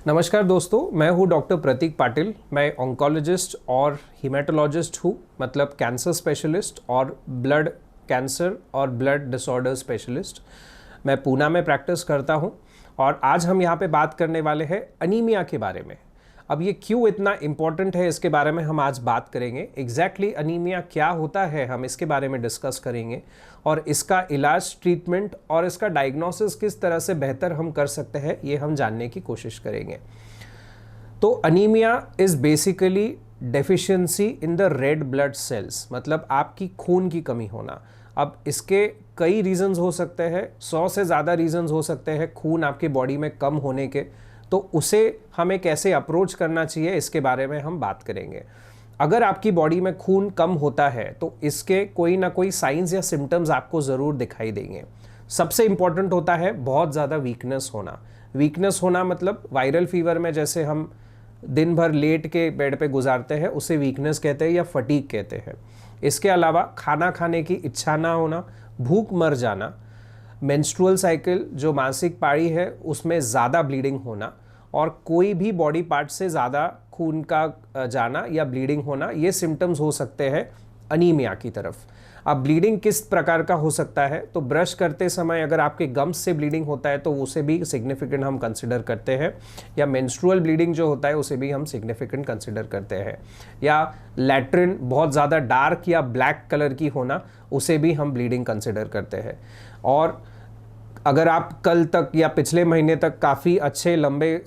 नमस्कार दोस्तों, मैं हूं डॉक्टर प्रतीक पाटिल। मैं ऑन्कोलॉजिस्ट और हीमेटोलॉजिस्ट हूं, मतलब कैंसर स्पेशलिस्ट और ब्लड कैंसर और ब्लड डिसऑर्डर स्पेशलिस्ट। मैं पूना में प्रैक्टिस करता हूं और आज हम यहां पे बात करने वाले हैं अनीमिया के बारे में। अब ये क्यों इतना इम्पॉर्टेंट है, इसके बारे में हम आज बात करेंगे। एग्जैक्टली अनीमिया क्या होता है, हम इसके बारे में डिस्कस करेंगे और इसका इलाज, ट्रीटमेंट और इसका डायग्नोसिस किस तरह से बेहतर हम कर सकते हैं, ये हम जानने की कोशिश करेंगे। तो anaemia is basically deficiency in the red blood cells, मतलब आपकी खून की कमी होना। अब इसके कई रीजंस हो सकते हैं, 100 से ज़्यादा रीजंस हो सकते हैं खून आपके बॉडी में कम होने के। तो उसे हमें कैसे अप्रोच करना चाहिए, इसके बारे में हम बात करेंगे। अगर आपकी बॉडी में खून कम होता है तो इसके कोई ना कोई साइंस या सिम्टम्स आपको ज़रूर दिखाई देंगे। सबसे इंपॉर्टेंट होता है बहुत ज़्यादा वीकनेस होना। वीकनेस होना मतलब वायरल फीवर में जैसे हम दिन भर लेट के बेड पे गुजारते हैं, उसे वीकनेस कहते हैं या फटीग कहते हैं। इसके अलावा खाना खाने की इच्छा ना होना, भूख मर जाना, मेंस्ट्रुअल साइकिल जो मासिक पारी है उसमें ज़्यादा ब्लीडिंग होना और कोई भी बॉडी पार्ट से ज़्यादा खून का जाना या ब्लीडिंग होना, ये सिम्टम्स हो सकते हैं अनीमिया की तरफ। अब ब्लीडिंग किस प्रकार का हो सकता है, तो ब्रश करते समय अगर आपके गम्स से ब्लीडिंग होता है तो उसे भी सिग्निफिकेंट हम कंसिडर करते हैं, या मेंस्ट्रुअल ब्लीडिंग जो होता है उसे भी हम सिग्निफिकेंट कंसिडर करते हैं, या लैट्रिन बहुत ज़्यादा डार्क या ब्लैक कलर की होना, उसे भी हम ब्लीडिंग कंसिडर करते हैं। और अगर आप कल तक या पिछले महीने तक काफ़ी अच्छे लंबे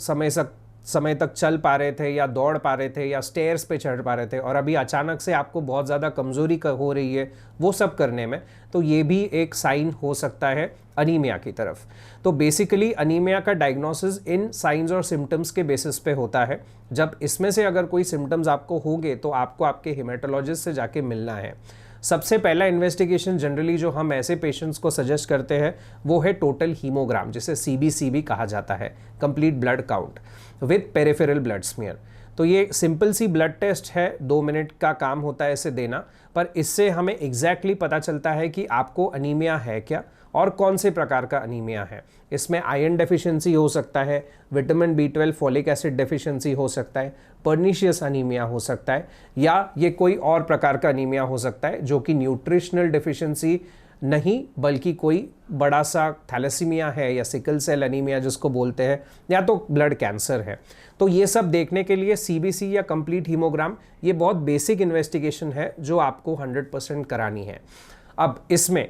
समय तक चल पा रहे थे या दौड़ पा रहे थे या स्टेयर्स पे चढ़ पा रहे थे और अभी अचानक से आपको बहुत ज़्यादा कमज़ोरी हो रही है वो सब करने में, तो ये भी एक साइन हो सकता है अनीमिया की तरफ। तो बेसिकली अनीमिया का डायग्नोसिस इन साइंस और सिम्टम्स के बेसिस पे होता है। जब इसमें से अगर कोई सिम्टम्स आपको होंगे तो आपको आपके हेमेटोलॉजिस्ट से जाके मिलना है। सबसे पहला इन्वेस्टिगेशन जनरली जो हम ऐसे पेशेंट्स को सजेस्ट करते हैं वो है टोटल हीमोग्राम, जिसे सीबीसी भी कहा जाता है, complete blood count with peripheral blood smear. तो ये सिंपल सी ब्लड टेस्ट है, 2 मिनट का काम होता है इसे देना, पर इससे हमें एग्जैक्टली पता चलता है कि आपको अनीमिया है क्या और कौन से प्रकार का अनीमिया है। इसमें आयरन डेफिशिएंसी हो सकता है, vitamin B12 folic acid deficiency हो सकता है, पर्निशियस अनीमिया हो सकता है, या ये कोई और प्रकार का अनीमिया हो सकता है जो कि न्यूट्रिशनल डेफिशिएंसी नहीं बल्कि कोई बड़ा सा थैलेसीमिया है या सिकल सेल अनीमिया जिसको बोलते हैं, या तो ब्लड कैंसर है। तो ये सब देखने के लिए सीबीसी या कंप्लीट हीमोग्राम ये बहुत बेसिक इन्वेस्टिगेशन है जो आपको 100% करानी है। अब इसमें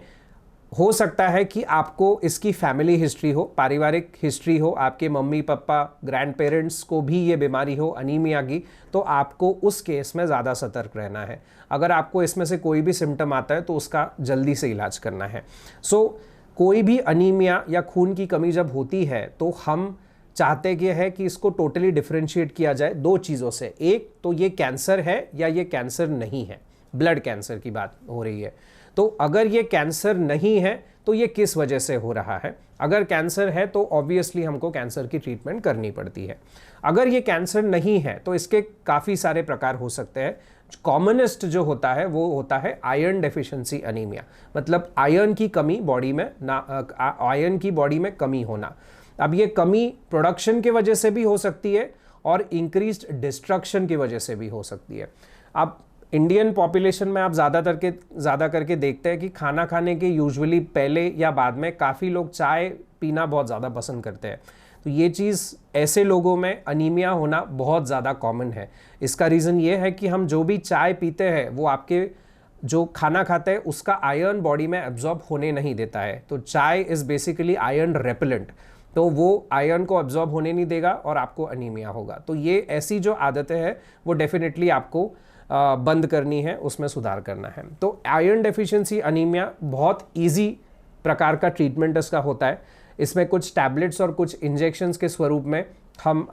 हो सकता है कि आपको इसकी फैमिली हिस्ट्री हो, पारिवारिक हिस्ट्री हो, आपके मम्मी पापा ग्रैंड पेरेंट्स को भी ये बीमारी हो अनीमिया की, तो आपको उस केस में ज़्यादा सतर्क रहना है। अगर आपको इसमें से कोई भी सिम्टम आता है तो उसका जल्दी से इलाज करना है। कोई भी अनीमिया या खून की कमी जब होती है तो हम चाहते ये है कि इसको टोटली डिफरेंशिएट किया जाए 2 चीज़ों से। एक तो ये कैंसर है या ये कैंसर नहीं है, ब्लड कैंसर की बात हो रही है। तो अगर ये कैंसर नहीं है तो ये किस वजह से हो रहा है। अगर कैंसर है तो ऑब्वियसली हमको कैंसर की ट्रीटमेंट करनी पड़ती है। अगर ये कैंसर नहीं है तो इसके काफ़ी सारे प्रकार हो सकते हैं। कॉमनेस्ट जो होता है वो होता है आयरन डेफिशिएंसी अनीमिया, मतलब आयरन की कमी बॉडी में आयरन की बॉडी में कमी होना। अब ये कमी प्रोडक्शन की वजह से भी हो सकती है और इंक्रीज्ड डिस्ट्रक्शन की वजह से भी हो सकती है। अब इंडियन पॉपुलेशन में आप ज़्यादा करके देखते हैं कि खाना खाने के यूजुअली पहले या बाद में काफ़ी लोग चाय पीना बहुत ज़्यादा पसंद करते हैं। तो ये चीज़ ऐसे लोगों में अनीमिया होना बहुत ज़्यादा कॉमन है। इसका रीज़न ये है कि हम जो भी चाय पीते हैं वो आपके जो खाना खाते हैं उसका आयरन बॉडी में एब्जॉर्ब होने नहीं देता है। तो चाय इज़ बेसिकली आयरन रेपेलेंट, तो वो आयरन को एब्जॉर्ब होने नहीं देगा और आपको अनीमिया होगा। तो ये ऐसी जो आदतें हैं वो डेफिनेटली आपको बंद करनी है, उसमें सुधार करना है। तो आयरन डेफिशिएंसी अनीमिया बहुत इजी प्रकार का ट्रीटमेंट इसका होता है। इसमें कुछ टैबलेट्स और कुछ इंजेक्शंस के स्वरूप में हम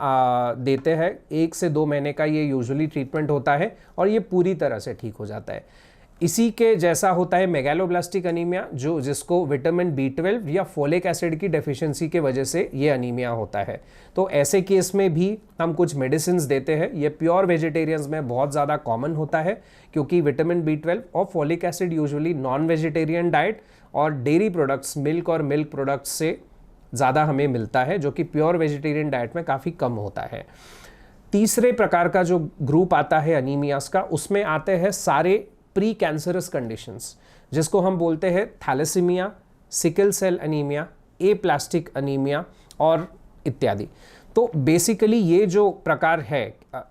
देते हैं। 1 से 2 महीने का ये यूजुअली ट्रीटमेंट होता है और ये पूरी तरह से ठीक हो जाता है। इसी के जैसा होता है मेगालोब्लास्टिक अनीमिया, जिसको विटामिन B12 या फोलिक एसिड की डेफिशिएंसी के वजह से ये अनीमिया होता है। तो ऐसे केस में भी हम कुछ मेडिसिन देते हैं। ये प्योर वेजिटेरियंस में बहुत ज़्यादा कॉमन होता है क्योंकि विटामिन B12 और folic acid usually non vegetarian diet और डेयरी प्रोडक्ट्स, मिल्क और मिल्क प्रोडक्ट्स से ज़्यादा हमें मिलता है, जो कि प्योर वेजिटेरियन डाइट में काफ़ी कम होता है। तीसरे प्रकार का जो ग्रुप आता है अनीमियास का, उसमें आते हैं सारे प्री कैंसरस कंडीशंस, जिसको हम बोलते हैं thalassaemia, sickle cell anaemia, aplastic anaemia और इत्यादि। तो बेसिकली ये जो प्रकार है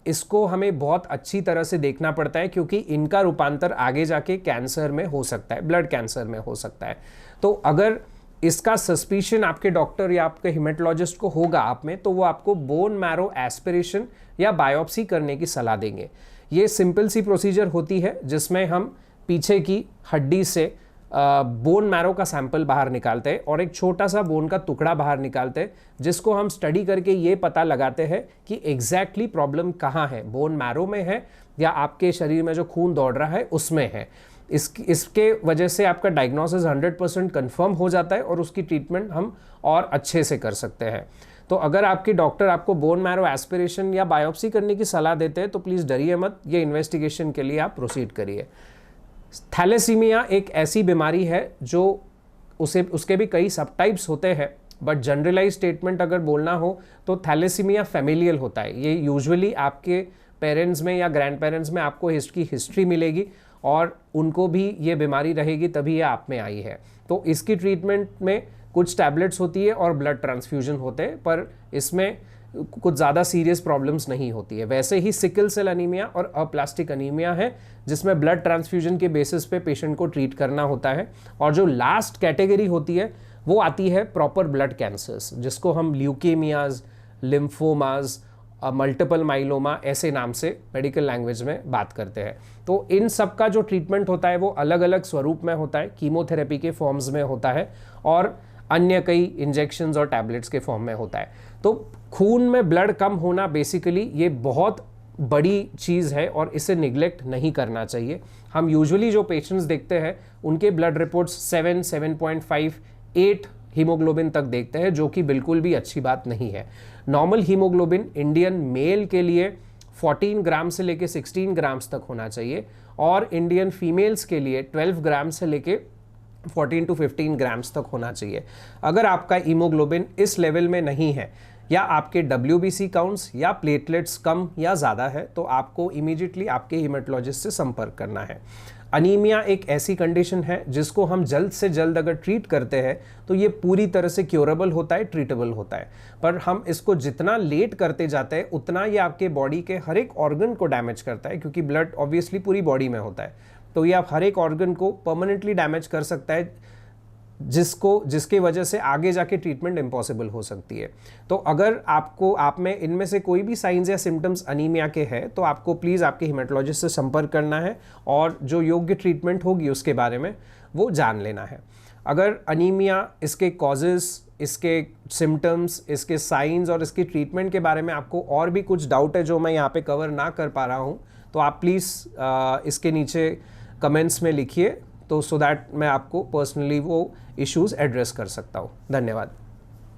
इसको हमें बहुत अच्छी तरह से देखना पड़ता है, क्योंकि इनका रूपांतर आगे जाके कैंसर में हो सकता है, ब्लड कैंसर में हो सकता है। तो अगर इसका सस्पिशन आपके डॉक्टर या आपके हिमेटोलॉजिस्ट को होगा आप में, तो वो आपको बोन मैरो एस्पिरेशन या बायोप्सी करने की सलाह देंगे। ये सिंपल सी प्रोसीजर होती है जिसमें हम पीछे की हड्डी से बोन मैरो का सैंपल बाहर निकालते हैं और एक छोटा सा बोन का टुकड़ा बाहर निकालते हैं, जिसको हम स्टडी करके ये पता लगाते हैं कि एग्जैक्टली प्रॉब्लम कहाँ है, बोन मैरो में है या आपके शरीर में जो खून दौड़ रहा है उसमें है। इसके वजह से आपका डायग्नोसिस 100% कन्फर्म हो जाता है और उसकी ट्रीटमेंट हम और अच्छे से कर सकते हैं। तो अगर आपके डॉक्टर आपको बोन मैरो एस्पिरेशन या बायोप्सी करने की सलाह देते हैं तो प्लीज़ डरिए मत, ये इन्वेस्टिगेशन के लिए आप प्रोसीड करिए। थैलेसीमिया एक ऐसी बीमारी है जो उसके भी कई सब टाइप्स होते हैं, बट जनरलाइज स्टेटमेंट अगर बोलना हो तो थैलेसीमिया फैमिलियल होता है। ये यूजुअली आपके पेरेंट्स में या ग्रैंड पेरेंट्स में आपको इसकी हिस्ट्री मिलेगी और उनको भी ये बीमारी रहेगी, तभी ये आप में आई है। तो इसकी ट्रीटमेंट में कुछ टैबलेट्स होती है और ब्लड ट्रांसफ्यूजन होते हैं, पर इसमें कुछ ज़्यादा सीरियस प्रॉब्लम्स नहीं होती है। वैसे ही सिकल सेल अनीमिया और अप्लास्टिक अनीमिया है जिसमें ब्लड ट्रांसफ्यूजन के बेसिस पे पेशेंट को ट्रीट करना होता है। और जो लास्ट कैटेगरी होती है वो आती है प्रॉपर ब्लड कैंसर्स, जिसको हम ल्यूकेमियाज, लिम्फोमाज, मल्टीपल माइलोमा ऐसे नाम से मेडिकल लैंग्वेज में बात करते हैं। तो इन सब का जो ट्रीटमेंट होता है वो अलग अलग स्वरूप में होता है, कीमोथेरेपी के फॉर्म्स में होता है और अन्य कई इंजेक्शंस और टैबलेट्स के फॉर्म में होता है। तो खून में ब्लड कम होना बेसिकली ये बहुत बड़ी चीज़ है और इसे निगलेक्ट नहीं करना चाहिए। हम यूजुअली जो पेशेंट्स देखते हैं उनके ब्लड रिपोर्ट्स 7, 7.5, 8 हीमोग्लोबिन तक देखते हैं, जो कि बिल्कुल भी अच्छी बात नहीं है। नॉर्मल हीमोग्लोबिन इंडियन मेल के लिए 14 ग्राम से लेके 16 ग्राम्स तक होना चाहिए और इंडियन फीमेल्स के लिए 12 ग्राम से लेके 14 to 15 ग्राम्स तक होना चाहिए। अगर आपका हीमोग्लोबिन इस लेवल में नहीं है या आपके WBC काउंट्स या प्लेटलेट्स कम या ज़्यादा है तो आपको इमीडिएटली आपके हीमेटोलॉजिस्ट से संपर्क करना है। अनीमिया एक ऐसी कंडीशन है जिसको हम जल्द से जल्द अगर ट्रीट करते हैं तो ये पूरी तरह से क्योरेबल होता है, ट्रीटेबल होता है। पर हम इसको जितना लेट करते जाते हैं उतना ये आपके बॉडी के हर एक ऑर्गन को डैमेज करता है, क्योंकि ब्लड ऑब्वियसली पूरी बॉडी में होता है। तो ये आप हर एक ऑर्गन को परमानेंटली डैमेज कर सकता है, जिसके वजह से आगे जाके ट्रीटमेंट इम्पॉसिबल हो सकती है। तो अगर आप में इनमें से कोई भी साइंस या सिम्टम्स अनीमिया के हैं तो आपको प्लीज़ आपके हिमेटोलॉजिस्ट से संपर्क करना है और जो योग्य ट्रीटमेंट होगी उसके बारे में वो जान लेना है। अगर अनीमिया, इसके कॉजेज़, इसके सिम्टम्स, इसके साइंस और इसकी ट्रीटमेंट के बारे में आपको और भी कुछ डाउट है जो मैं यहाँ पे कवर ना कर पा रहा हूँ तो आप प्लीज़ इसके नीचे कमेंट्स में लिखिए, तो सो दैट मैं आपको पर्सनली वो इश्यूज़ एड्रेस कर सकता हूँ। धन्यवाद।